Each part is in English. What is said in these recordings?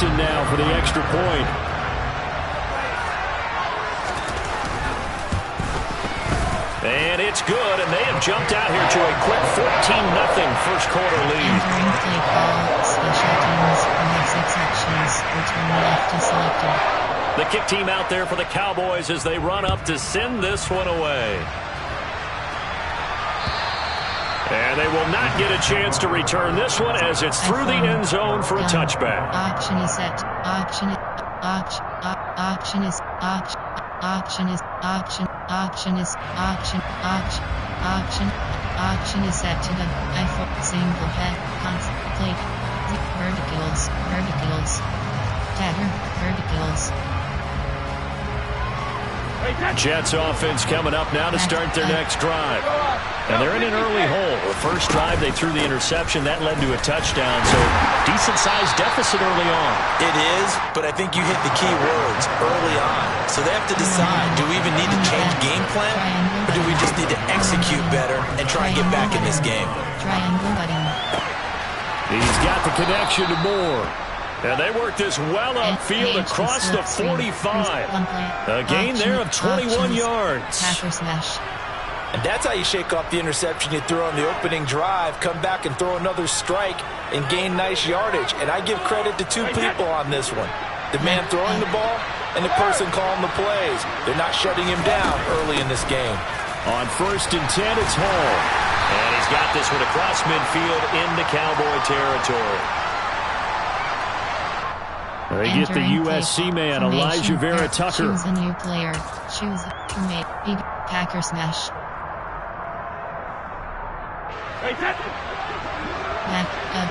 Robinson now for the extra point. And it's good, and they have jumped out here to a quick 14-0 first quarter lead. Entering play call, special teams, next actions, return left is selected. The kick team out there for the Cowboys as they run up to send this one away. And they will not get a chance to return this one as it's through the end zone for a touchback. Auction is set. Auction is auction is auction. Auction is auction. Auction is auction. Auction. Auction. Auction is set to the iPhone single head contemplate verticals. Verticals. Tagger. Verticals. Jets offense coming up now to start their next drive. And they're in an early hole. The first drive they threw the interception. That led to a touchdown. So decent-sized deficit early on. It is, but I think you hit the key words early on. So they have to decide, do we even need to change game plan? Or do we just need to execute better and try and get back in this game? Triangle button. He's got the connection to Moore. And they work this well upfield across the 45. A gain there of 21 yards. Packer smash. And that's how you shake off the interception you threw on the opening drive, come back and throw another strike and gain nice yardage. And I give credit to two people on this one. The man throwing the ball and the person calling the plays. They're not shutting him down early in this game. On 1st and 10, it's Hall. And he's got this one across midfield into Cowboy territory. They get the USC man, Elijah Vera Tucker. Choose a new player. Choose a teammate. Big Packer smash. Back up.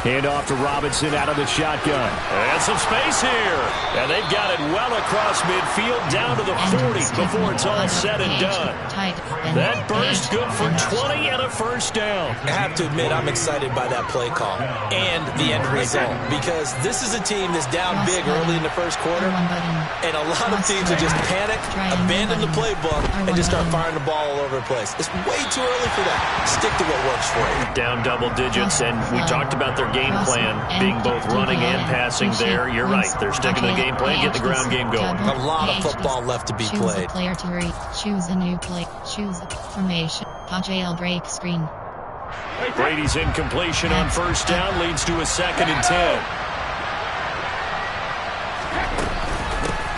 Hand off to Robinson out of the shotgun. And some space here. And they've got it well across midfield down to the 40 before it's all said and done. That burst good for 20 and a first down. I have to admit, I'm excited by that play call and the end result because this is a team that's down big early in the first quarter, and a lot of teams will just panic, abandon the playbook, and just start firing the ball all over the place. It's way too early for that. Stick to what works for you. Down double digits, and we talked about their game plan being both running and passing there. You're right. They're sticking to the game plan, get the ground game going. A lot of football left to be played. Choose a player to read. Choose a new play. Choose a formation. Jailbreak screen. Brady's incompletion on first down leads to a 2nd and 10.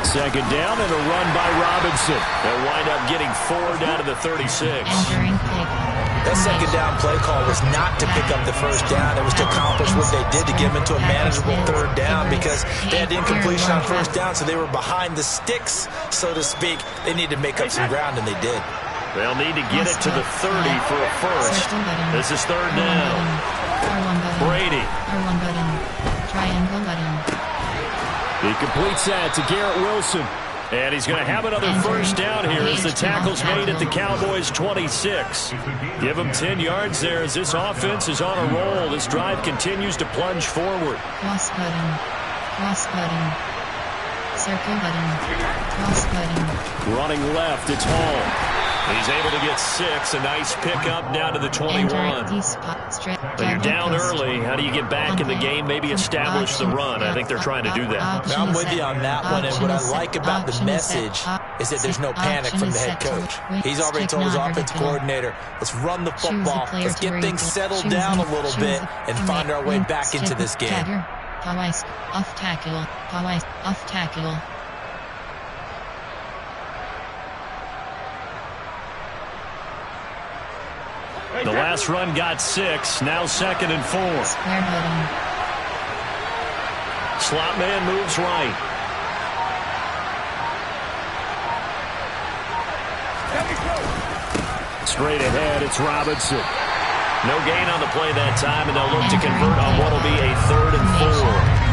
Second down and a run by Robinson. They'll wind up getting 4 down to the 36. Entering play. That second down play call was not to pick up the first down. It was to accomplish what they did to get them into a manageable 3rd down because they had the incompletion on first down, so they were behind the sticks, so to speak. They needed to make up some ground, and they did. They'll need to get it to the 30 for a first. This is 3rd down. Brady. R1 button. Triangle button. He completes that to Garrett Wilson. And he's going to have another first down here as the tackle's made at the Cowboys' 26. Give him 10 yards there as this offense is on a roll. This drive continues to plunge forward. Cross button. Cross button. Circle button. Cross button. Running left, it's Hall. He's able to get 6. A nice pickup down to the 21. But you're down early. How do you get back in the game? Maybe establish the run. I think they're trying to do that. Now, I'm with you on that one. And what I like about the message is that there's no panic from the head coach. He's already told his offensive coordinator, let's run the football. Let's get things settled down a little bit and find our way back into this game. Off tackle. Off tackle. The last run got 6. Now 2nd and 4. Square button. Slot man moves right. Straight ahead, it's Robinson. No gain on the play that time, and they'll look to convert on what will be a 3rd and 4.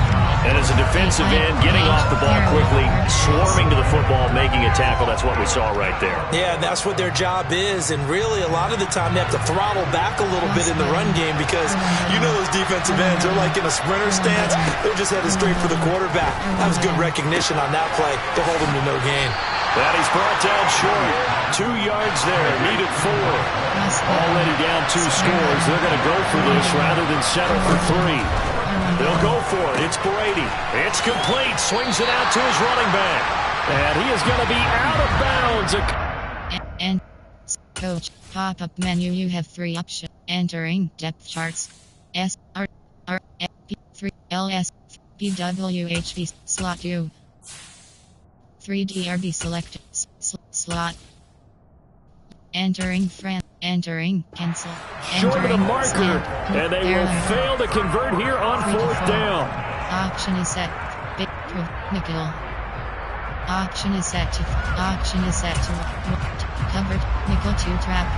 And as a defensive end, getting off the ball quickly, swarming to the football, making a tackle, that's what we saw right there. Yeah, that's what their job is, and really a lot of the time they have to throttle back a little bit in the run game because you know those defensive ends, they're like in a sprinter stance, they're just headed straight for the quarterback. That was good recognition on that play to hold them to no gain. And he's brought down short. 2 yards there. Needed 4. Already down 2 scores. They're going to go for this rather than settle for 3. They'll go for it. It's Brady. It's complete. Swings it out to his running back. And he is going to be out of bounds. And coach, pop-up menu, you have 3 options. Entering depth charts. S R R F P 3 L S P W H P slot U. 3 DRB selected slot. Entering entering cancel. Short of the marker, and they will fail to convert here on 4th down. Option is set. Big nickel. Option is set to covered nickel 2 trap.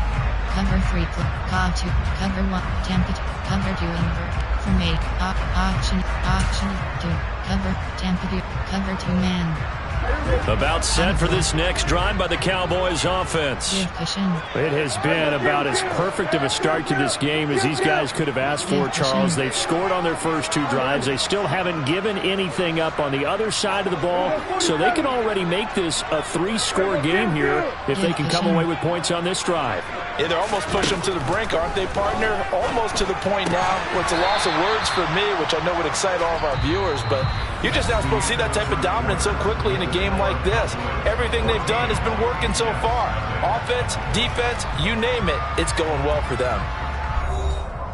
Cover 3 cob 2 cover 1 template cover 2 invert formate option 2 cover template cover 2 man. About set for this next drive by the Cowboys offense. It has been about as perfect of a start to this game as these guys could have asked for, Charles. They've scored on their first 2 drives. They still haven't given anything up on the other side of the ball, so they can already make this a 3-score game here if they can come away with points on this drive. Yeah, they're almost pushing them to the brink, aren't they, partner? Almost to the point now where it's a loss of words for me, which I know would excite all of our viewers, but you're just not supposed to see that type of dominance so quickly in a game like this. Everything they've done has been working so far. Offense, defense, you name it, it's going well for them.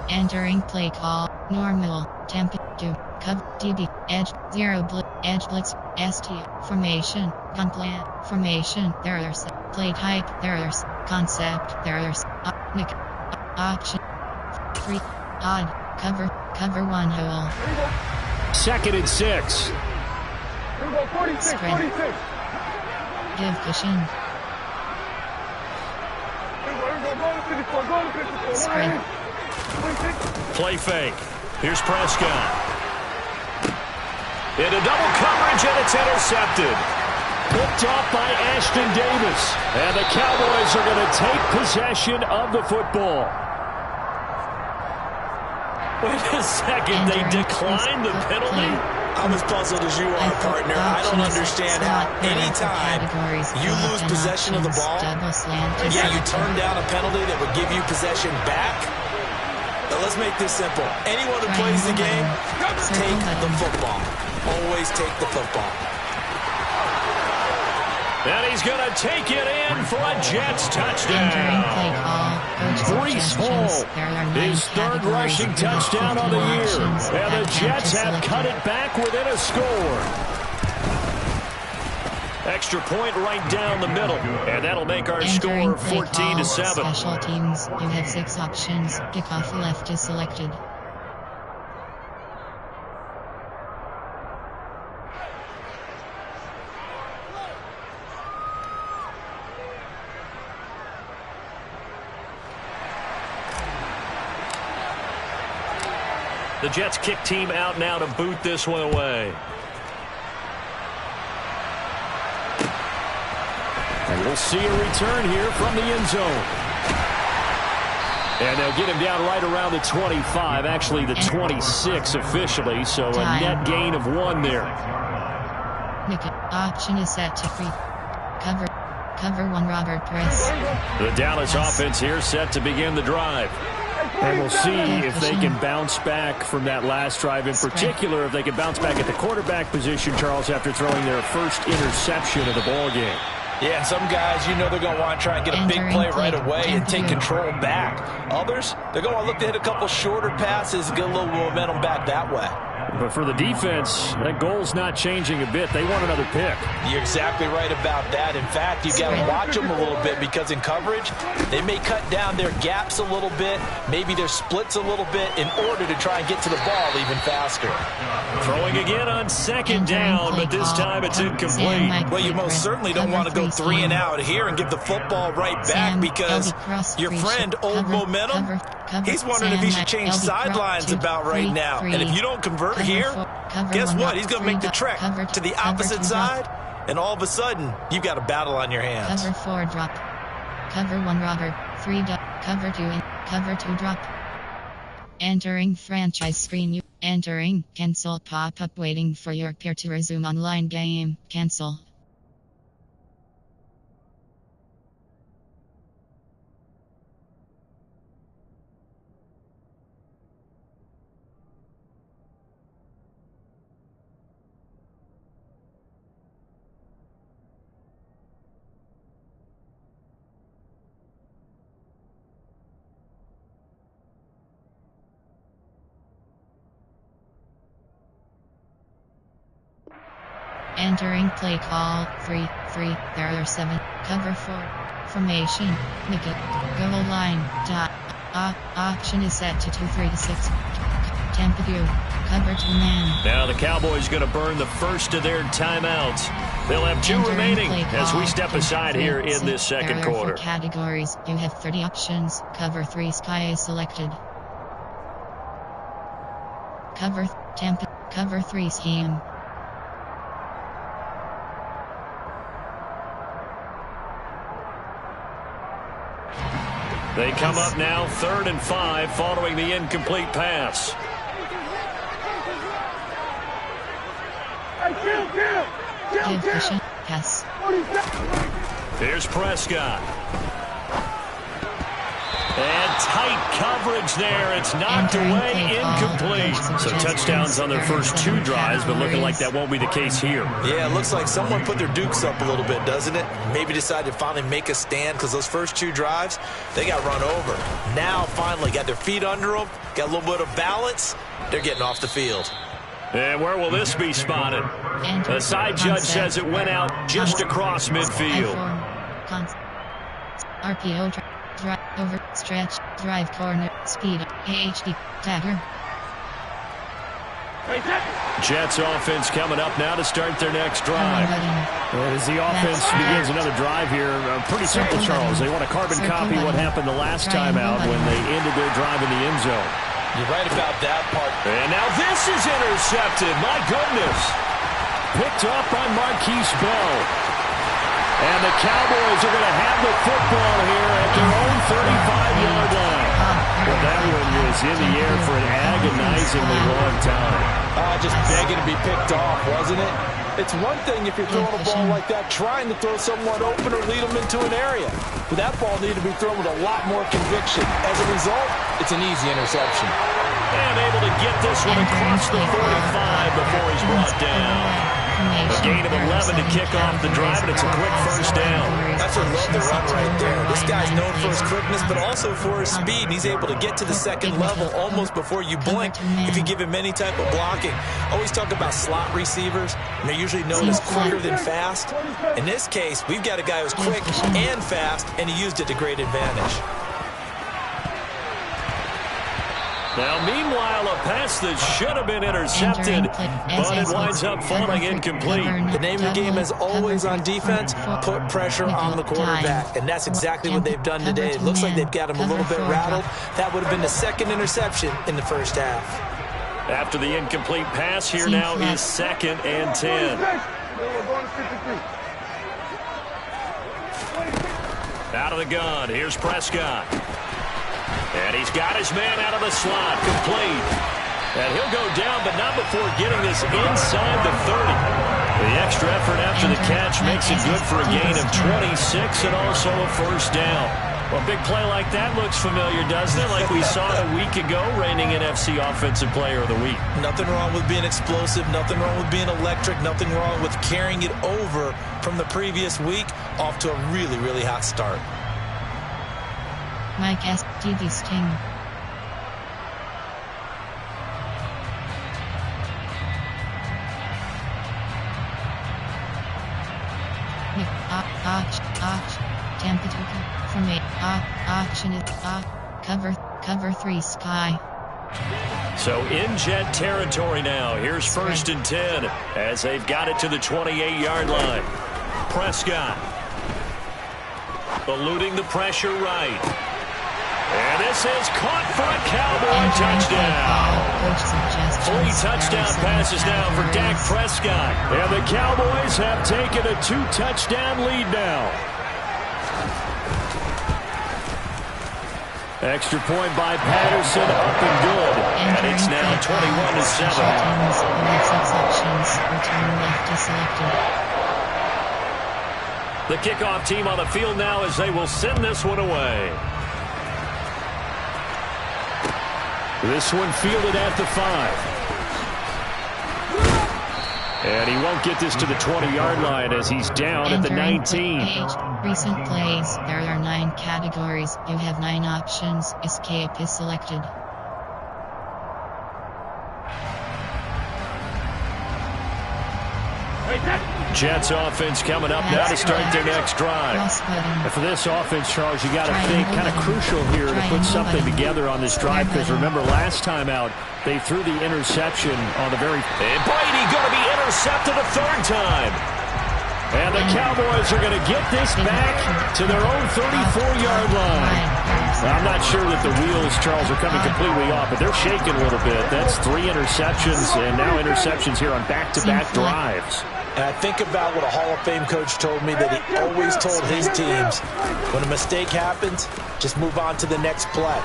Entering play call, normal, temp, do, cover, DB, edge, 0 blitz, edge blitz, ST, formation, gun plan, formation, there's, play type, there's, concept, there's, nick, option, 3, odd, cover 1 hole. 2nd and 6. Sprint. Give cushion. Sprint. Play fake. Here's Prescott. Into double coverage, and it's intercepted. Picked off by Ashton Davis. And the Cowboys are going to take possession of the football. Wait a second. They declined the penalty? I'm as puzzled as you are, partner. I don't understand how any time you lose possession of the ball, yeah, you turn down a penalty that would give you possession back. But let's make this simple. Anyone who plays the game, take the football. Always take the football. And he's going to take it in for a Jets touchdown. Breece Hall, his 3rd rushing touchdown on the year. And the Jets have cut it back within a score. Extra point right down the middle. And that'll make our score 14-7. Special teams, you have 6 options. Kickoff left is selected. The Jets kick team out now to boot this one away. And we'll see a return here from the end zone. And they'll get him down right around the 25, actually the 26 officially, so a net gain of 1 there. Option is set to free. Cover 1 Robert press. The Dallas offense here set to begin the drive. And we'll see if they can bounce back from that last drive, in particular if they can bounce back at the quarterback position, Charles, after throwing their first interception of the ball game. Yeah, and some guys, you know they're going to want to try and get a big play right away and take control back. Others, they're going to look to hit a couple shorter passes and get a little momentum back that way. But for the defense, that goal's not changing a bit. They want another pick. You're exactly right about that. In fact, you've got to watch them a little bit because in coverage, they may cut down their gaps a little bit, maybe their splits a little bit in order to try and get to the ball even faster. Throwing again on 2nd down, but this time it's incomplete. Well, you most certainly don't want to go 3 and out here and give the football right back because your friend, Old Momentum, he's wondering if he should change sidelines about right now. And if you don't convert here, guess what? He's going to make the trek to the opposite side, and all of a sudden, you've got a battle on your hands. Cover 4 drop. Cover 1 Robert. 3 dot. Cover 2 in. Cover 2 drop. Entering franchise screen. You entering cancel pop-up waiting for your peer to resume online game. Cancel. Entering play call 3-3. There are 7. Cover 4. Formation. Wicket. Goal line. Option is set to 2-3-6. Tempo. Cover 2 man. Now the Cowboys going to burn the first of their timeouts. They'll have 2 remaining as we step aside here in this second quarter. There are 4 categories. You have 30 options. Cover 3 sky is selected. Cover tempo. Cover 3 scheme. They come up now 3rd and 5 following the incomplete pass. Pass. Here's Prescott. And tight coverage there. It's knocked away, incomplete. So touchdowns on their first 2 drives, but looking like that won't be the case here. Yeah, it looks like someone put their dukes up a little bit, doesn't it? Maybe decided to finally make a stand because those first 2 drives, they got run over. Now, finally, got their feet under them, got a little bit of balance. They're getting off the field. And where will this be spotted? The side judge says it went out just across midfield. RPO, drive, over, stretch, drive, corner, speed, AHD, dagger. Jets offense coming up now to start their next drive. As the offense begins another drive here, pretty simple, Charles. They want to carbon copy what happened the last time out when they ended their drive in the end zone. You're right about that part. And now this is intercepted. My goodness. Picked up by Marquise Bell. And the Cowboys are going to have the football here at their own 35-yard line. Well, that one was in the air for an agonizingly long time. Just begging to be picked off, wasn't it? It's one thing if you're throwing a ball like that, trying to throw someone open or lead them into an area. But that ball needed to be thrown with a lot more conviction. As a result, it's an easy interception. And able to get this one across the 45 before he's brought down. A gain of 11 to kick off the drive, and it's a quick first down. That's what I love the run right there. This guy's known for his quickness, but also for his speed. And he's able to get to the second level almost before you blink if you give him any type of blocking. Always talk about slot receivers, and they're usually known as quicker than fast. In this case, we've got a guy who's quick and fast, and he used it to great advantage. Now, meanwhile, a pass that should have been intercepted, but it winds up falling incomplete. The name of the game is always on defense, put pressure on the quarterback, and that's exactly what they've done today. It looks like they've got him a little bit rattled. That would have been the second interception in the first half. After the incomplete pass, here now is 2nd and 10. Out of the gun, here's Prescott. And he's got his man out of the slot, complete. And he'll go down, but not before getting this inside the 30. The extra effort after the catch makes it good for a gain of 26 and also a first down. Well, a big play like that looks familiar, doesn't it? Like we saw it a week ago, reigning NFC Offensive Player of the Week. Nothing wrong with being explosive, nothing wrong with being electric, nothing wrong with carrying it over from the previous week off to a really, really hot start. Mike S. TV Sting. Temperature from option is cover 3 sky. So in Jet territory now. Here's 1st and 10 as they've got it to the 28-yard line. Prescott eluding the pressure right. And this is caught for a Cowboy touchdown. 3 touchdown passes now for Dak Prescott. And the Cowboys have taken a 2-touchdown lead now. Extra point by Patterson, up and good. And it's now 21-7. The kickoff team on the field now as they will send this one away. This one fielded at the 5. And he won't get this to the 20-yard line as he's down at the 19. Recent plays. There are 9 categories. You have 9 options. Escape is selected. Jets offense coming up now to start their next drive. And for this offense, Charles, you got to think kind of crucial here to put something together on this drive, because remember last time out, they threw the interception on the very... And Brady going to be intercepted a third time. And the Cowboys are going to get this back to their own 34-yard line. I'm not sure that the wheels, Charles, are coming completely off, but they're shaking a little bit. That's 3 interceptions, and now interceptions here on back-to-back drives. And I think about what a Hall of Fame coach told me, that he always told his teams, when a mistake happens, just move on to the next play.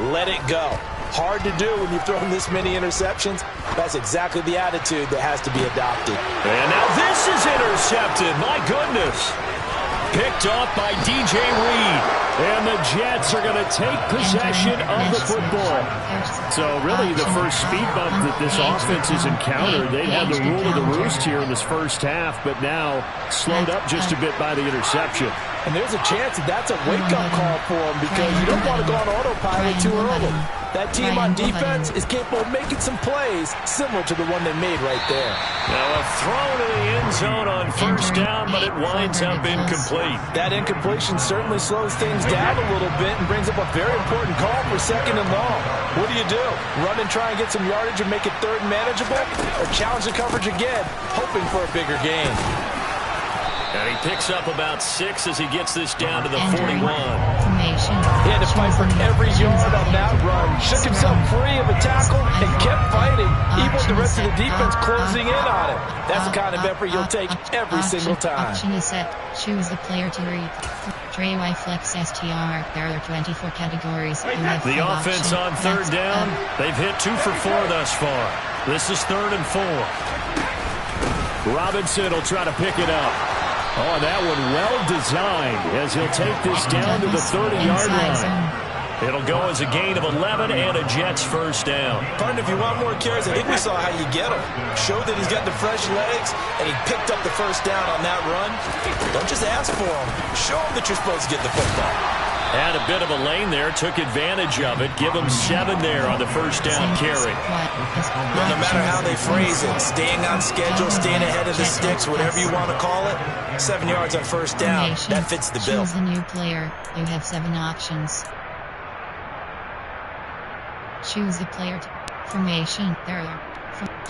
Let it go. Hard to do when you've thrown this many interceptions. That's exactly the attitude that has to be adopted. And now this is intercepted. My goodness. Picked off by DJ Reed. And the Jets are going to take possession of the football. So really the first speed bump that this offense has encountered, they'd had the rule of the roost here in this first half, but now slowed up just a bit by the interception. And there's a chance that that's a wake-up call for them, because you don't want to go on autopilot too early. That team on defense is capable of making some plays similar to the one they made right there. Now a throw to the end zone on first down, but it winds up incomplete. That incompletion certainly slows things down a little bit and brings up a very important call for 2nd and long. What do? Run and try and get some yardage and make it third and manageable? Or challenge the coverage again, hoping for a bigger gain? And he picks up about 6 as he gets this down to the 41. He had to fight for every yard on that run. Shook himself free of a tackle and kept fighting, even with the rest of the defense closing in on him. That's the kind of effort you'll take every single time. Option is set. Choose the player to read. Trey Y Flex STR. There are 24 categories. The offense on third down. They've hit 2 for 4 thus far. This is 3rd and 4. Robinson will try to pick it up. Oh, that one well designed as he'll take this down to the 30-yard line. It'll go as a gain of 11 and a Jets first down. Partner, if you want more carries, I think we saw how you get him. Show that he's got the fresh legs, and he picked up the first down on that run. Don't just ask for him. Show him that you're supposed to get the football. Had a bit of a lane there, took advantage of it. Give him 7 there on the first down carry. Well, no matter how they phrase it, staying on schedule, staying ahead of the sticks, whatever you want to call it, 7 yards on first down, that fits the bill. Choose a new player. You have 7 options. Choose the player to formation.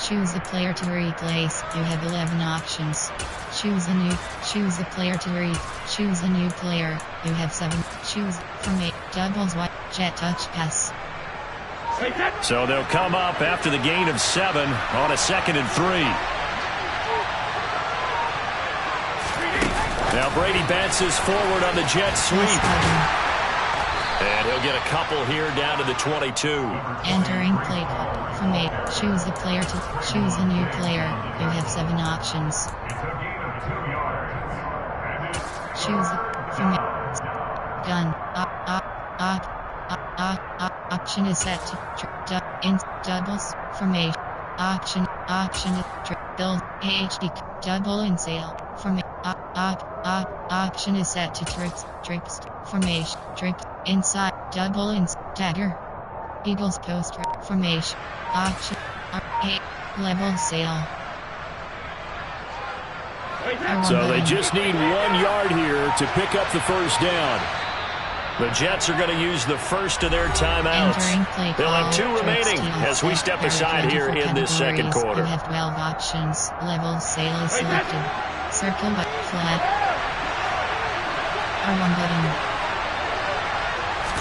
Choose the player to replace. You have 11 options. Choose the player to read. Choose a new player. You have 7. Choose formate. Doubles white. Jet touch pass. So they'll come up after the gain of 7 on a 2nd and 3. Now Brady bounces forward on the jet sweep. And he'll get a couple here down to the 22. Entering play formate. Choose the player to choose a new player. You have 7 options. Choose formate. Gun. Option is set to doubles formation. Option build HD double in sale formation. Option is set to trips formation. Trips inside double in dagger. Eagles post formation. Option level sale. So they just need 1 yard here to pick up the first down. The Jets are going to use the first of their timeouts. They'll have 2 remaining as we step aside here in this second quarter. You have 12 options. Level sale is selected. Circle but flat. R1 button.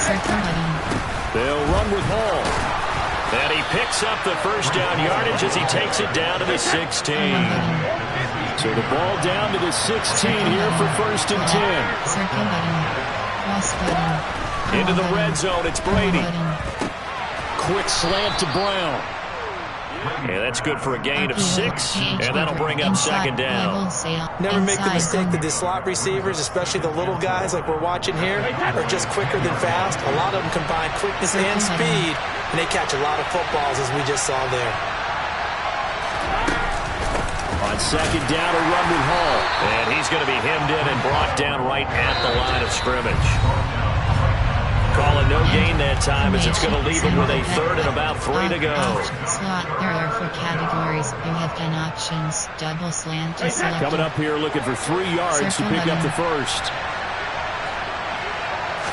Circle button. They'll run with Hall. And he picks up the first down yardage as he takes it down to the 16. So the ball down to the 16 here for 1st and 10. Circle button. Cross button. Into the red zone, it's Brady. Quick slant to Brown. Yeah, that's good for a gain of 6, and that'll bring up 2nd down. Never make the mistake that the slot receivers, especially the little guys like we're watching here, are just quicker than fast. A lot of them combine quickness and speed, and they catch a lot of footballs, as we just saw there. On 2nd down, a run with Hall. And he's going to be hemmed in and brought down right at the line of scrimmage. call a no gain that time as it's going to leave him with a third and about 3 to go. Slot. There are 4 categories. You have 10 options. Double slant to select. Coming up here looking for 3 yards to pick up the first.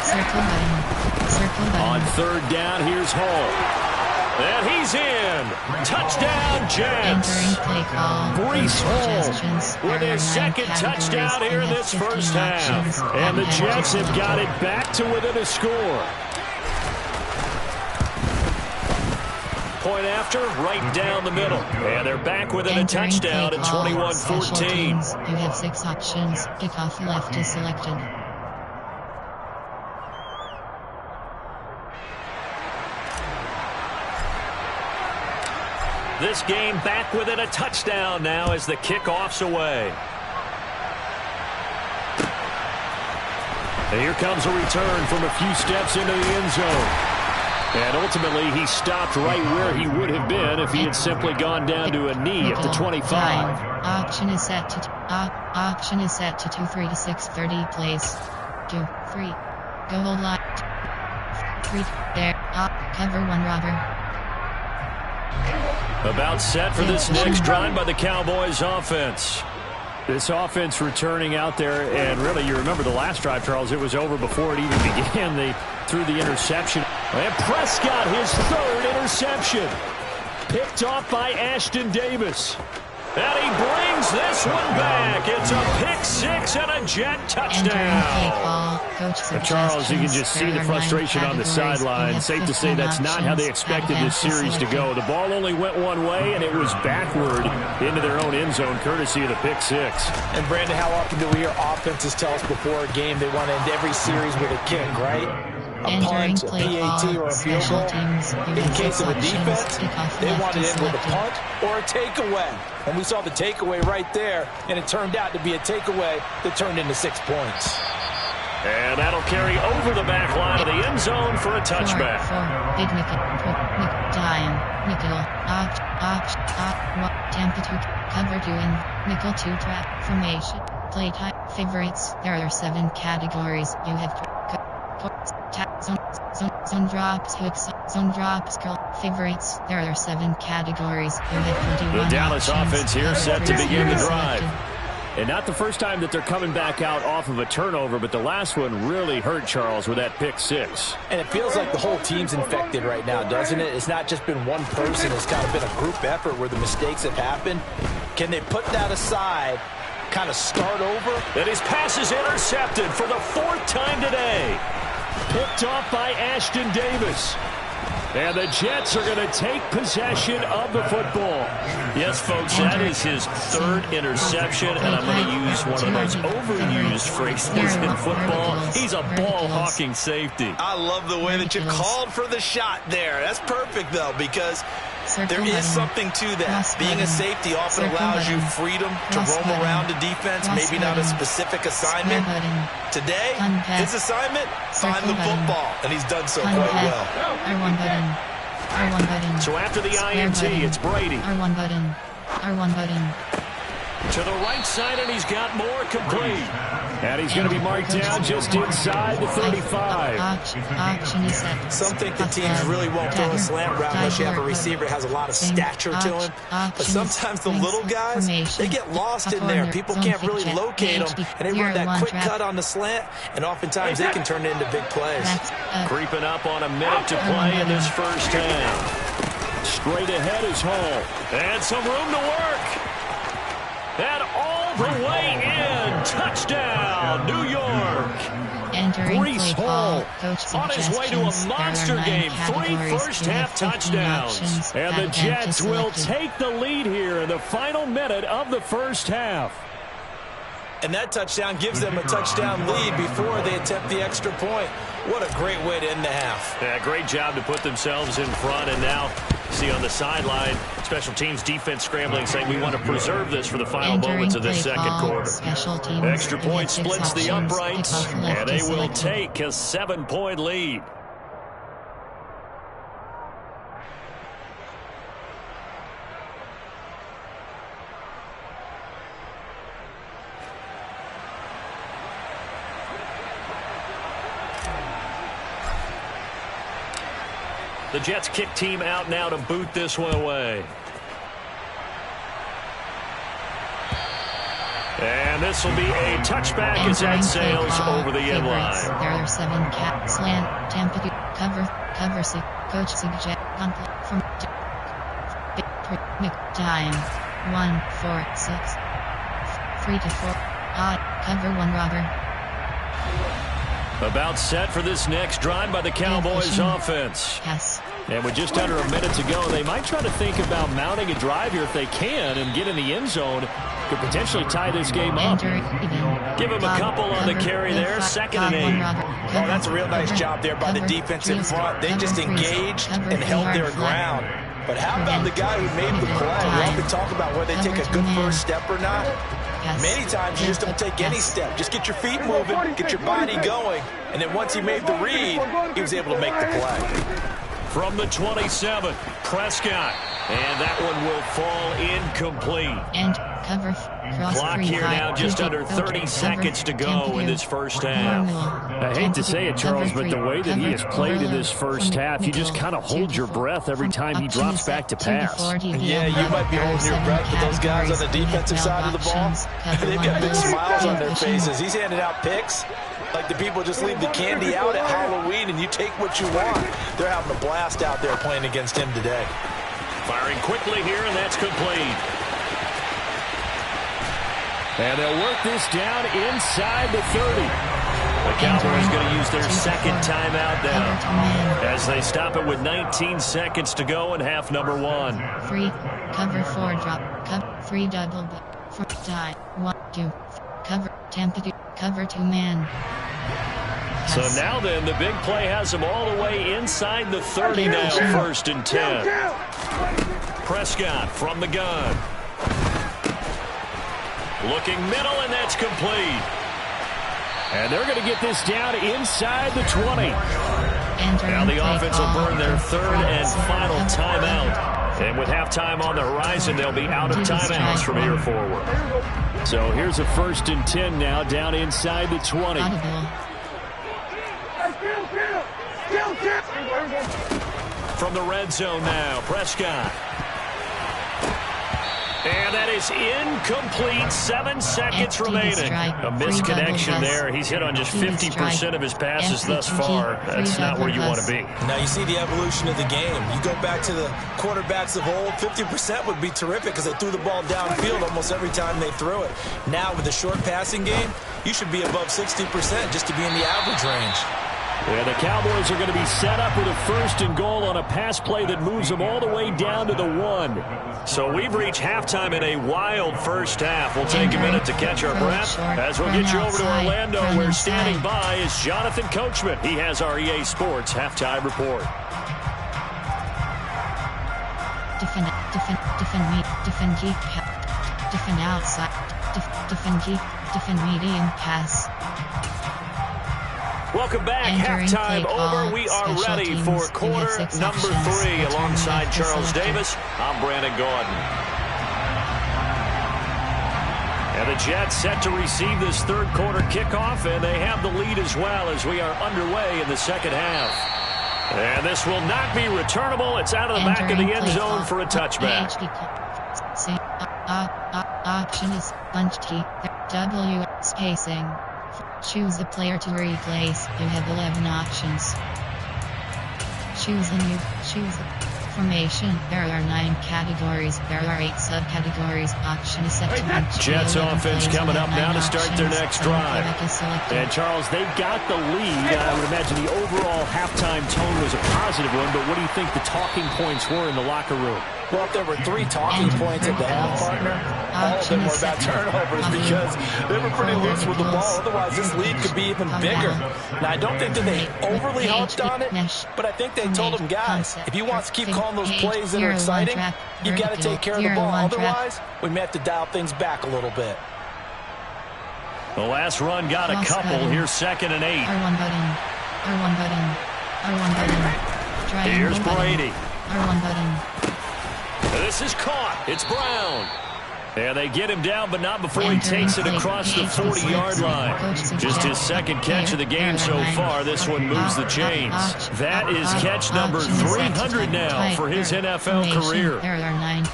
Circle button. Circle button. On third down, here's Hall. And he's in. Touchdown, Jets. Entering play call. Breece Hall with his second touchdown here in this first half. And the Jets have got it back to within a score. Point after, right down the middle. And they're back within a touchdown at 21-14. You have 6 options. Kickoff left is selected. This game back within a touchdown now as the kickoff's away. And here comes a return from a few steps into the end zone. And ultimately, he stopped right where he would have been if he had simply gone down to a knee at the 25. Option is set to 2 3 to 6 30 plays. 2 3. Go hold line. 3 there. Cover 1 robber. About set for this next drive by the Cowboys offense. This offense returning out there, and really, you remember the last drive, Charles, it was over before it even began. They threw the interception. And Prescott, his 3rd interception. Picked off by Ashton Davis. And he brings this one back. It's a pick 6 and a Jet touchdown. Charles, you can just see the frustration on the sideline. Safe to say that's not how they expected this series to go. The ball only went one way, and it was backward into their own end zone, courtesy of the pick 6. And, Brandon, how often do we hear offenses tell us before a game they want to end every series with a kick, right? A punt, a PAT, or a field goal. In case of a defense, they want to end with a punt or a takeaway. And we saw the takeaway right there, and it turned out to be a takeaway that turned into 6 points. And that'll carry over the back line of the end zone for a touchback. Big nickel, Tampa 2, cover 2 in, nickel 2 trap, formation, play type, favorites. There are 7 categories. You have zone drops, hooks, zone drops, curl, favorites. There are 7 categories. You have 21 the Dallas options. Offense here set to begin the drive. And not the first time that they're coming back out off of a turnover, but the last one really hurt Charles with that pick 6. And it feels like the whole team's infected right now, doesn't it? It's not just been one person. It's kind of been a group effort where the mistakes have happened. Can they put that aside, kind of start over? And his pass is intercepted for the 4th time today. Picked off by Ashton Davis. And the Jets are going to take possession of the football. Yes, folks, that is his 3rd interception, and I'm going to use one of the most overused phrases in football. He's a ball-hawking safety. I love the way that you called for the shot there. That's perfect, though, because there is something to that. Being a safety often allows you freedom to roam around the defense, maybe not a specific assignment. Today, his assignment, find the football, and he's done so quite well. R1 button. R1 button. So after the INT, it's Brady. R1 button. R1 button. To the right side, and he's got more complete. And he's going to be marked down just inside the 35. Some think the teams really won't throw a slant route unless you have a receiver that has a lot of stature to him. But sometimes the little guys, they get lost in there. People can't really locate them, and they run that quick cut on the slant, and oftentimes they can turn it into big plays. Creeping up on a minute to play in this first half. Straight ahead is Hall. And some room to work. And all the way in. Touchdown, New York. Breece Hall on his way to a monster game. 3 first-half touchdowns. And the Jets will take the lead here in the final minute of the first half. And that touchdown gives them a touchdown lead before they attempt the extra point. What a great way to end the half. Yeah, great job to put themselves in front. And now, see on the sideline, special teams defense scrambling, saying we want to preserve this for the final moments of this second quarter. Extra point splits the uprights, and they will take a 7-point lead. The Jets kick team out now to boot this one away. And this will be a touchback as that sails over the end line. There are 7 cat slant, Tampa cover 6, Coachsticks jet, from McDime, 1, 4, 6, 3 to 4, odd, cover 1 robber. About set for this next drive by the Cowboys offense. Yes. And with just under a minute to go, they might try to think about mounting a drive here if they can and get in the end zone. Could potentially tie this game up. Give him a couple on the carry there. 2nd and 8. Oh, that's a real nice job there by the defense in front. They just engaged and held their ground. But how about the guy who made the play? We often talk about whether they take a good first step or not. Many times you just don't take any step. Just get your feet moving, get your body going. And then once he made the read, he was able to make the play. From the 27, Prescott. And that one will fall incomplete. And cover clock here now, just under 30 seconds to go in this first half. I hate to say it, Charles, but the way that he has played in this first half, you just kind of hold your breath every time he drops back to pass. Yeah, you might be holding your breath, but those guys on the defensive side of the ball, they've got big smiles on their faces. He's handing out picks like the people just leave the candy out at Halloween and you take what you want. They're having a blast out there playing against him today. Firing quickly here, and that's complete. And they'll work this down inside the 30. The Cowboys going to use their 2nd timeout now as they stop it with 19 seconds to go in half number 1. 3, cover 4 drop, cover 3 double, 4 die, 1, 2, cover, Tampa 2, cover 2 man. So now then, the big play has them all the way inside the 30 now, 1st and 10. Prescott from the gun. Looking middle, and that's complete. And they're going to get this down inside the 20. Now the offense will burn their 3rd and final timeout. And with halftime on the horizon, they'll be out of timeouts from here forward. So here's a 1st and 10 now, down inside the 20. From the red zone now, Prescott. And that is incomplete. 7 seconds remaining. A misconnection there. He's hit on just 50% of his passes thus far. That's not where you want to be. Now you see the evolution of the game. You go back to the quarterbacks of old, 50% would be terrific because they threw the ball downfield almost every time they threw it. Now with the short passing game, you should be above 60% just to be in the average range. And the Cowboys are going to be set up with a 1st and goal on a pass play that moves them all the way down to the 1. So we've reached halftime in a wild first half. We'll take a minute to catch our breath as we'll get you over to Orlando, where standing by is Jonathan Coachman. He has our EA Sports halftime report. Defend outside, defend medium pass. Welcome back. Halftime over. We are ready for quarter number 3. Alongside Charles Davis, I'm Brandon Gordon. And the Jets set to receive this 3rd quarter kickoff, and they have the lead as well as we are underway in the 2nd half. And this will not be returnable. It's out of the back of the end zone for a touchback. Option is bunch T, W, spacing. Choose the player to replace. You have 11 options. Choose the formation. There are 9 categories. There are 8 subcategories. Option is set to bench. Jets offense coming up now to start their next drive. And Charles, they got the lead. I would imagine the overall halftime tone was a positive one, but what do you think the talking points were in the locker room? Well, if there were 3 talking points at the half, partner, all of them were about turnovers because they were pretty loose with the ball. Otherwise, this lead could be even bigger. Now, I don't think that they overly harped on it, but I think they told them, guys, if you want to keep calling those plays that are exciting, you've got to take care of the ball. Otherwise, we may have to dial things back a little bit. The last run got a couple. Here's 2nd and 8. R1 button. R1 button. R1 button. Here's Brady. R1 button. This is caught. It's Brown. And they get him down, but not before he takes it across the 40-yard line. Just his second catch of the game so far. This one moves the chains. That is catch number 300 now for his NFL career. There are 9.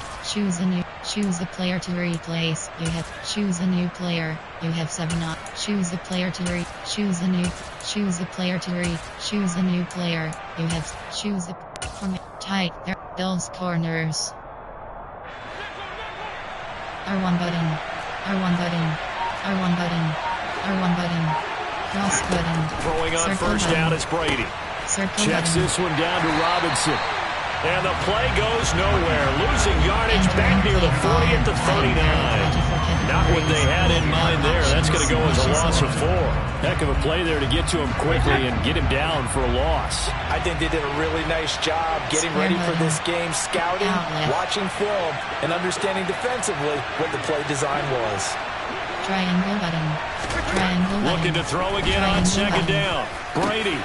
Choose a player to replace. You have choose a new player. You have 7. Choose a player to choose a new player. You have choose a tight. There Bills corners. R1 button. R1 button. R1 button. R1 button. Cross button. Throwing on Circle first button. down is Brady. Circle Checks button. this one down to Robinson. And the play goes nowhere. Losing yardage back near the 40 at the 39. Not what they had in mind there. That's going to go as a loss of 4. Heck of a play there to get to him quickly and get him down for a loss. I think they did a really nice job getting ready for this game, scouting, watching film, and understanding defensively what the play design was. Triangle button. Triangle button. Looking to throw again on second down. Brady.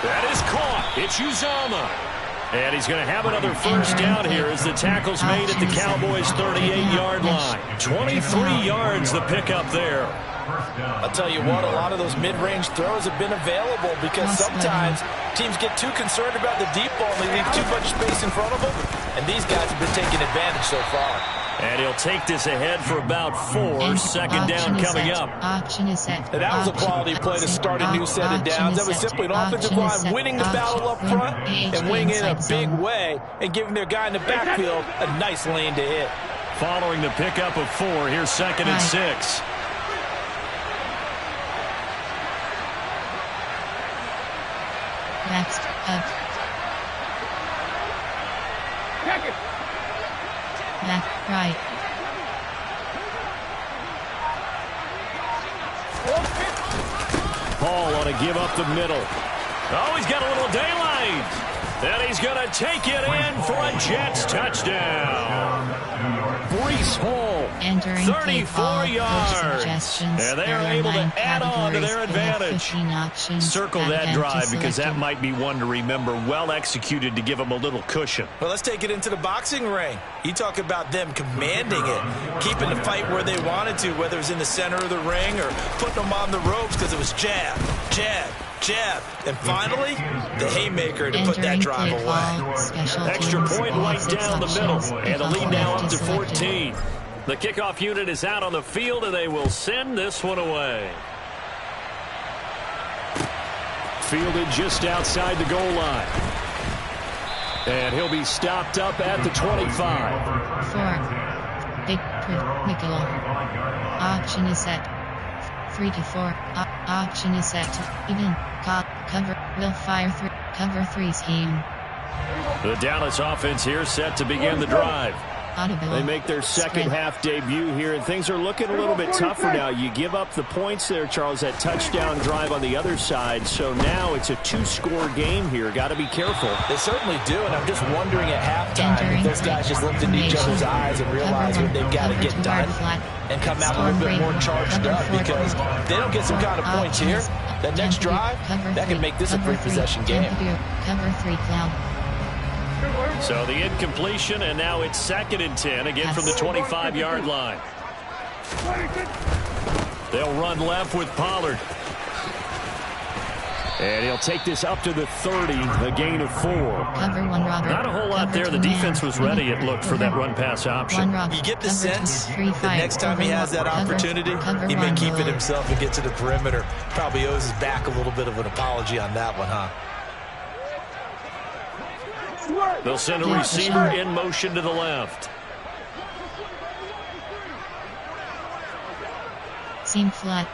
That is caught. It's Uzama. And he's going to have another first down here as the tackle's made at the Cowboys' 38-yard line. 23 yards the pickup there. I'll tell you what, a lot of those mid-range throws have been available because sometimes teams get too concerned about the deep ball and they leave too much space in front of them. And these guys have been taking advantage so far. And he'll take this ahead for about 4. Second down coming up. Option is set. And that was a quality play to start a new set of downs. That was simply an offensive line winning the battle up front and winning in a big way and giving their guy in the backfield a nice lane to hit. Following the pickup of 4, here's second and 6. Next up. Left, right. Paul on a give up the middle. Oh, he's got a little daylight. And he's going to take it in for a Jets touchdown. Breece Hall, 34 yards. And they are able to add on to their advantage. Circle that drive because that might be one to remember. Well executed to give them a little cushion. Well, let's take it into the boxing ring. You talk about them commanding it, keeping the fight where they wanted to, whether it was in the center of the ring or putting them on the ropes because it was jab, jab, jab. And finally, the haymaker to put that drive away. Extra point right down the middle. And the lead now up to 14. The kickoff unit is out on the field, and they will send this one away. Fielded just outside the goal line. And he'll be stopped up at the 25. 4. Big nickel. Option is set. 3 to 4. Option is set to even. Cover. Will fire through. Cover 3 scheme. The Dallas offense here set to begin the drive. Audible. They make their second half debut here, and things are looking a little bit tougher now. You give up the points there, Charles, that touchdown drive on the other side. So now it's a 2-score game here. Got to be careful. They certainly do, and I'm just wondering at halftime if those guys just looked into each other's eyes and realize what they've got to get done and come out a little bit more charged up, because if they don't get some kind of points here, that next drive, that can make this a 3-possession game. Cover 3 cloud. So the incompletion, and now it's 2nd and 10, again from the 25-yard line. They'll run left with Pollard. And he'll take this up to the 30, a gain of 4. Cover 1, Robert. Not a whole lot there. The defense was ready, it looked, for that run-pass option. You get the sense that next time he has that opportunity, he may keep it himself and get to the perimeter. Probably owes his back a little bit of an apology on that one, huh? They'll send a receiver in motion to the left. Seam flat.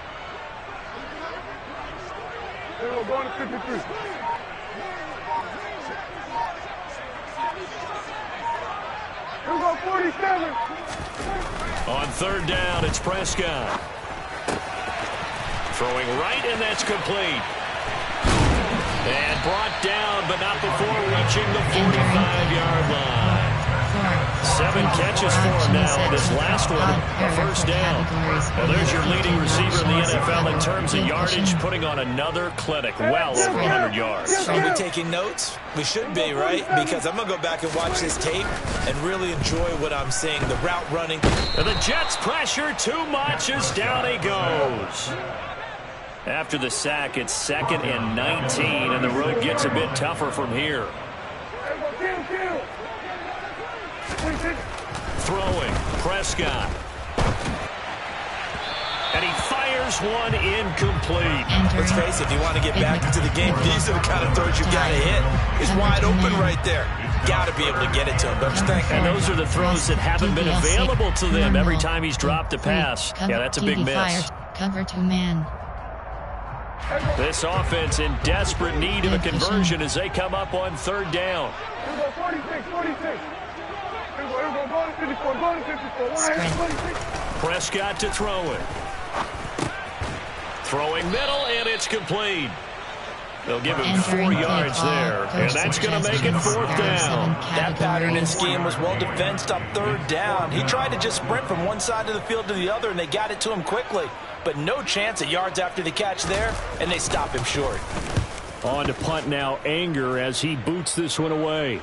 Going to 53. Here we go, 47. On 3rd down, it's Prescott. Throwing right, and that's complete. And brought down, but not before reaching the 45-yard line. 7 catches for him now. This last one, a first down. Well, there's your leading receiver in the NFL in terms of yardage, putting on another clinic, well over 100 yards. Are we taking notes? We should be, right? Because I'm going to go back and watch this tape and really enjoy what I'm seeing. The route running. And the Jets pressure too much as down he goes. After the sack, it's 2nd and 19, and the road gets a bit tougher from here. Throwing, Prescott. And he fires one incomplete. Let's face it, if you want to get back into the game, these are the kind of throws you've got to hit. He's wide open right there. Got to be able to get it to him, don't you think? And those are the throws that haven't been available to them every time he's dropped a pass. Yeah, that's a big miss. Cover 2 man. This offense in desperate need of a conversion as they come up on 3rd down. 46. Prescott to throw it. Throwing middle, and it's complete. They'll give him 4 yards there, and that's going to make it 4th down. That pattern and scheme was well defensed up 3rd down. He tried to just sprint from one side of the field to the other, and they got it to him quickly. But no chance at yards after the catch there, and they stop him short. On to punt now, Anger, as he boots this one away.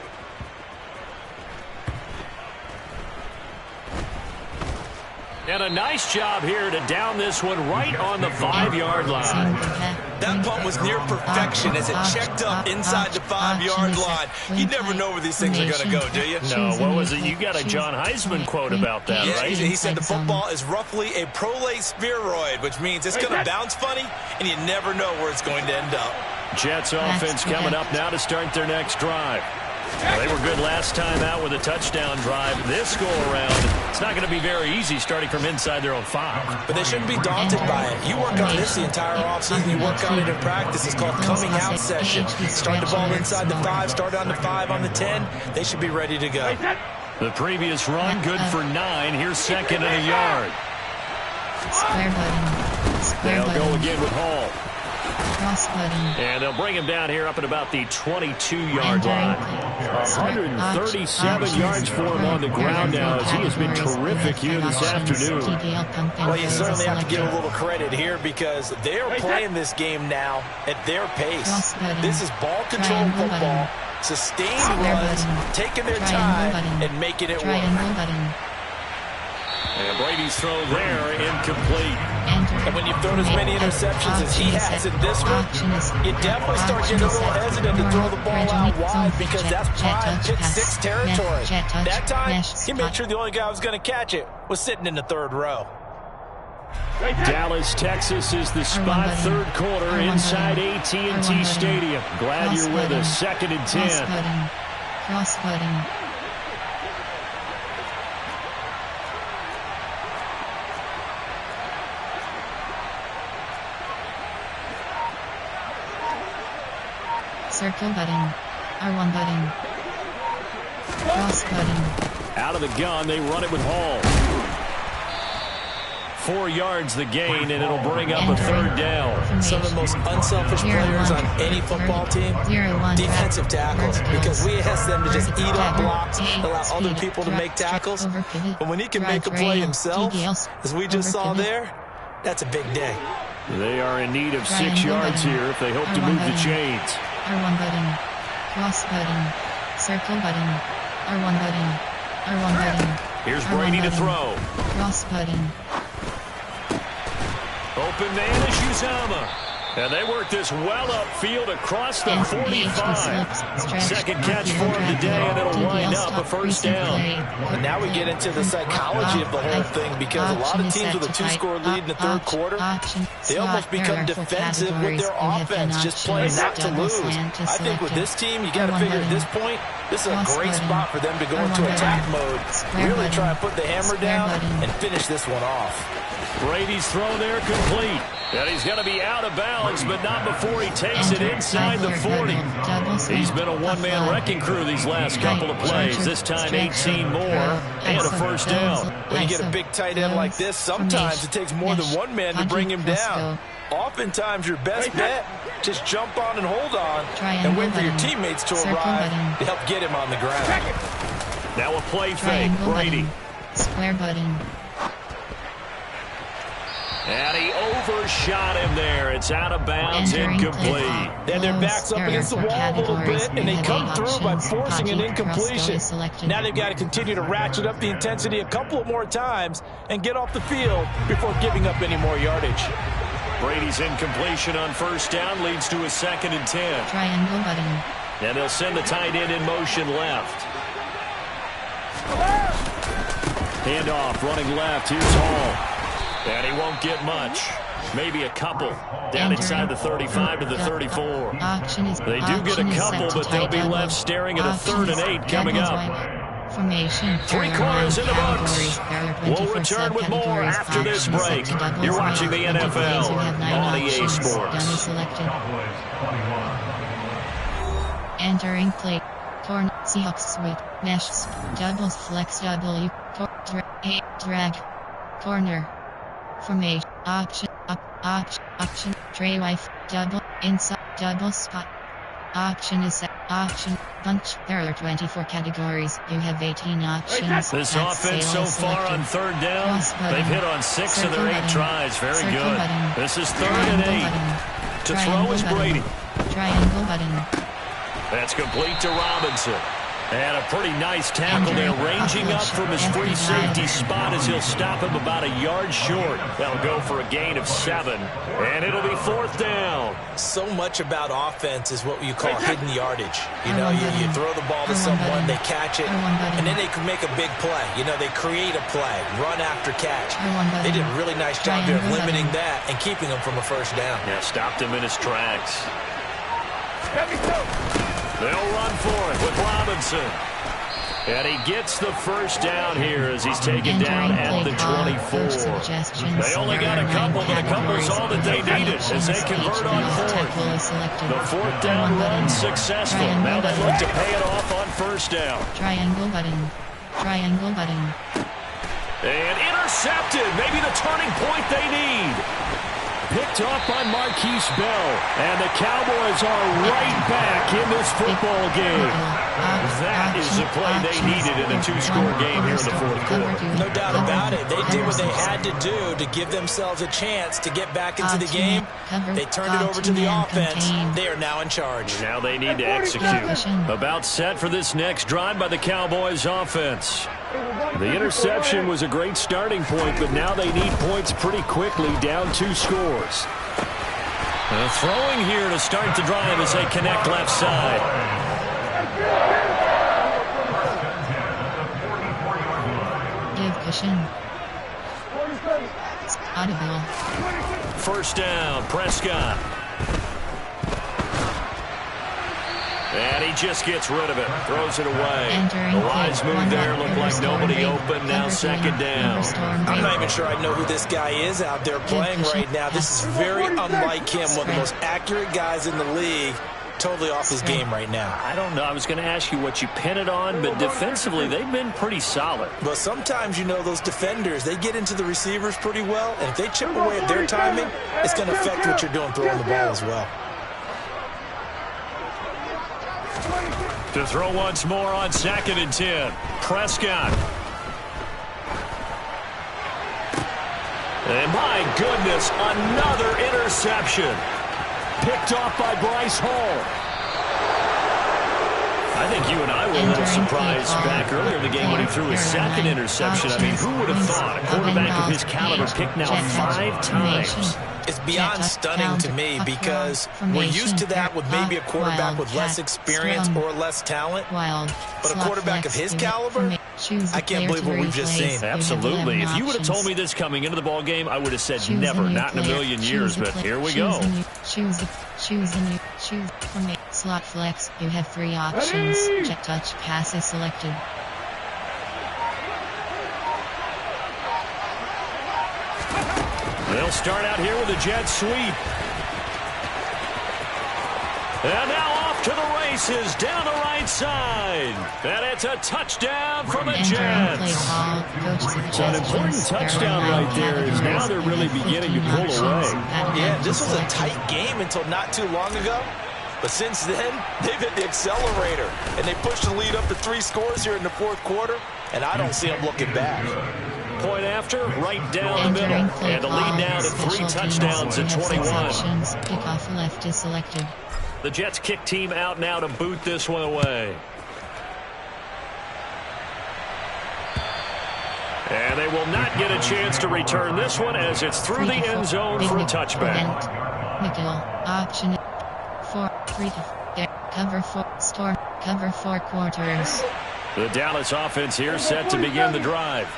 And a nice job here to down this one right on the 5-yard line. That punt was near perfection as it checked up inside the 5-yard line. You never know where these things are going to go, do you? No, what was it? You got a John Heisman quote about that, right? He said the football is roughly a prolate spheroid, which means it's going to bounce funny, and you never know where it's going to end up. Jets offense coming up now to start their next drive. Well, they were good last time out with a touchdown drive. This go-around, it's not going to be very easy starting from inside their own 5. But they shouldn't be daunted by it. You work on this the entire offseason. You work on it in practice. It's called coming out session. Start the ball inside the 5, start on the 5, on the 10. They should be ready to go. The previous run, good for 9. Here's 2nd and a yard. They'll go again with Hall. And they'll bring him down here up at about the 22-yard line. 137 yards for him on the ground now as he has been terrific here this afternoon. Well, you certainly have to give a little credit here because they are playing this game now at their pace. This is ball control football, sustained runs, taking their time, and making it work. And Brady's throw there, incomplete. And when you've thrown as many interceptions as he has in this one, you definitely start getting a little hesitant to throw the ball out wide because that's prime pick 6 territory. That time, he made sure the only guy who was going to catch it was sitting in the 3rd row. Dallas, Texas is the spot, 3rd quarter inside AT&T Stadium. Glad you're with us. 2nd and 10. Cross-cutting. Circle button. R1 button. Cross button. Out of the gun, they run it with Hall. 4 yards the gain, and it'll bring up a 3rd down. Some of the most unselfish players on any football team, defensive tackles, because we ask them to just eat up blocks, allow other people to make tackles. But when he can make a play himself, as we just saw there, that's a big day. They are in need of 6 yards here if they hope to move the chains. R1 button. Cross button. Circle button. R1 button. R1 button. Here's Brady to throw. Cross button. Open man is Uzama. And they work this well upfield across the 45. Second catch for him today, and it'll wind up a 1st down. And now we get into the psychology of the whole thing because a lot of teams with a 2-score lead in the 3rd quarter, they almost become defensive with their offense, just playing not to lose. I think with this team, you got to figure at this point, this is a great spot for them to go into attack mode, really try to put the hammer down and finish this one off. Brady's throw there complete. And he's going to be out of bounds, but not before he takes it inside the 40. He's been a one-man wrecking crew these last couple of plays. This time 18 more and a 1st down. When you get a big tight end like this, sometimes it takes more than one man to bring him down. Oftentimes your best bet, just jump on and hold on and wait for your teammates to arrive to help get him on the ground. Now a play fake. Brady. Button. Square button. And he overshot him there. It's out of bounds, incomplete. And their back's up against the wall a little bit, and they come through by forcing an incompletion. Now they've got to continue to ratchet up the intensity a couple of more times and get off the field before giving up any more yardage. Brady's incompletion on first down leads to a 2nd and 10. Triangle button. And they'll send the tight end in motion left. Handoff, running left. Here's Hall. And he won't get much. Maybe a couple. Down inside the 35 to the 34. They do get a couple, but they'll be left staring at a 3rd and 8 coming up. Formation. 3 quarters in the books. We'll return with more after this break. You're watching the NFL on EA Sports. Entering play. Corn, Seahawks sweep, mesh, doubles flex W, drag, corner, formation, option, option, tray wife, double, inside, double spot, option is set, option, bunch. There are 24 categories, you have 18 options. This offense so far on 3rd down, they've hit on 6 of their 8 tries, very good. This is 3rd and 8. To throw is Brady. Triangle button. That's complete to Robinson. And a pretty nice tackle there, ranging up from his free safety spot as he'll stop him about a yard short. They'll go for a gain of 7, and it'll be 4th down. So much about offense is what you call hidden yardage. You know, you throw the ball to someone, they catch it, and then they can make a big play. You know, they create a play, run after catch. They did a really nice job here of limiting that and keeping him from a first down. Yeah, stopped him in his tracks. They'll run for it with Robinson. And he gets the first down here as he's taken down at the 24. They only got a couple, but a couple's all that they needed as they convert on 4th. The 4th down run successful. Now they look to pay it off on first down. Triangle button. Triangle button. And intercepted. Maybe the turning point they need. Picked off by Marquise Bell. And the Cowboys are right back in this football game. That is the play they needed in a 2-score game here in the 4th quarter. No doubt about it. They did what they had to do to give themselves a chance to get back into the game. They turned it over to the offense. They are now in charge. Now they need to execute. About set for this next drive by the Cowboys offense. The interception was a great starting point, but now they need points pretty quickly, down 2 scores. Throwing here to start the drive as they connect left side. Give cushion. Audible. First down, Prescott. And he just gets rid of it, throws it away. The wise move there, looked like nobody open, now 2nd down. I'm not even sure I know who this guy is out there playing right now. This is very unlike him, one of the most accurate guys in the league. Totally off his game right now. I don't know. I was going to ask you what you pin it on, but defensively, they've been pretty solid. But sometimes, you know, those defenders, they get into the receivers pretty well, and if they chip away at their timing, it's going to affect what you're doing throwing the ball as well. To throw once more on 2nd and 10. Prescott. And my goodness, another interception. Picked off by Bryce Hall. I think you and I were a little surprised back earlier in the game when he threw his 2nd interception. I mean, who would have thought a quarterback of his caliber picked now 5 times? It's beyond stunning to me because we're used to that with maybe a quarterback with less experience or less talent. But a quarterback of his caliber, I can't believe what we've just seen. Absolutely. If you would have told me this coming into the ball game, I would have said never, not in a million years. But here we go. Choose from a slot flex. You have 3 options. Jet touch pass is selected. They'll start out here with a jet sweep. And now off to the races down the right side. And it's a touchdown for the Jets. So an important touchdown right there is now they're really beginning to pull away. Yeah, this was a tight game until not too long ago. But since then, they've hit the accelerator, and they pushed the lead up to 3 scores here in the fourth quarter, and I don't see them looking back. Point after, right down the middle. And the lead now to 3 touchdowns at 21. Kickoff left is selected. The Jets kick team out now to boot this one away. And they will not get a chance to return this one as it's through the end zone for a touchback. Nickel, option 4, 3, cover 4, storm, cover 4 quarters. The Dallas offense here set to begin the drive.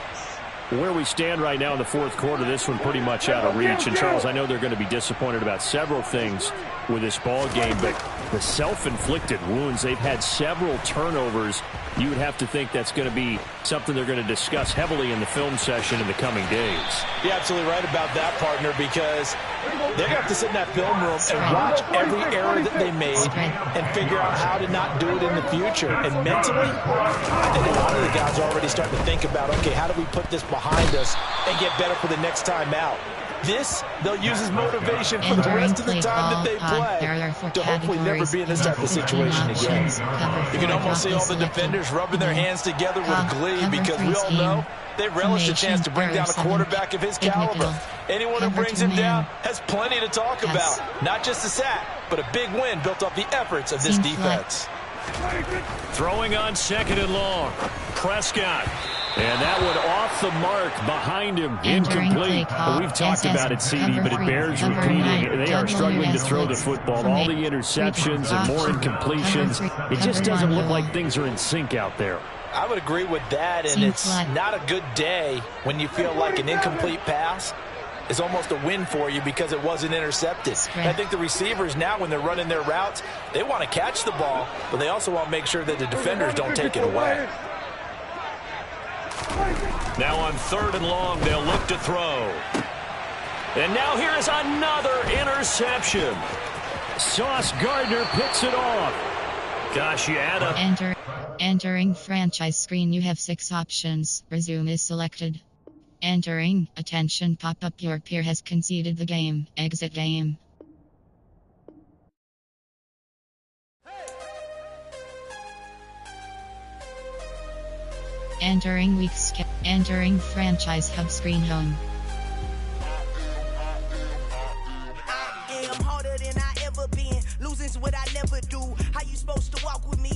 Where we stand right now in the fourth quarter, this one pretty much out of reach. And, Charles, I know they're going to be disappointed about several things with this ball game, but the self-inflicted wounds, they've had several turnovers. You would have to think that's going to be something they're going to discuss heavily in the film session in the coming days. You're absolutely right about that, partner, because they're going to have to sit in that film room and watch every error that they made and figure out how to not do it in the future. And mentally, I think a lot of the guys are already starting to think about, okay, how do we put this behind us and get better for the next time out? This, they'll use as motivation for the rest of the time that they play to hopefully never be in this type of situation again. You can almost see all the defenders rubbing their hands together with glee because we all know they relish the chance to bring down a quarterback of his caliber. Anyone who brings him down has plenty to talk about. Not just a sack, but a big win built off the efforts of this defense. Throwing on 2nd and long. Prescott. And that one off the mark behind him. Incomplete. We've talked about it, CD, but it bears repeating. They are struggling to throw the football. All the interceptions and more incompletions. It just doesn't look like things are in sync out there. I would agree with that, and it's not a good day when you feel like an incomplete pass is almost a win for you because it wasn't intercepted. And I think the receivers now, when they're running their routes, they want to catch the ball, but they also want to make sure that the defenders don't take it away. Now on 3rd and long, they'll look to throw. And now here is another interception. Sauce Gardner picks it off. Gosh, you add up. Entering franchise screen, you have 6 options. Resume is selected. Entering, attention pop-up, your peer has conceded the game. Exit game. Entering franchise hub screen home. I am harder than I ever been. Losing's what I never do. How you supposed to walk with me?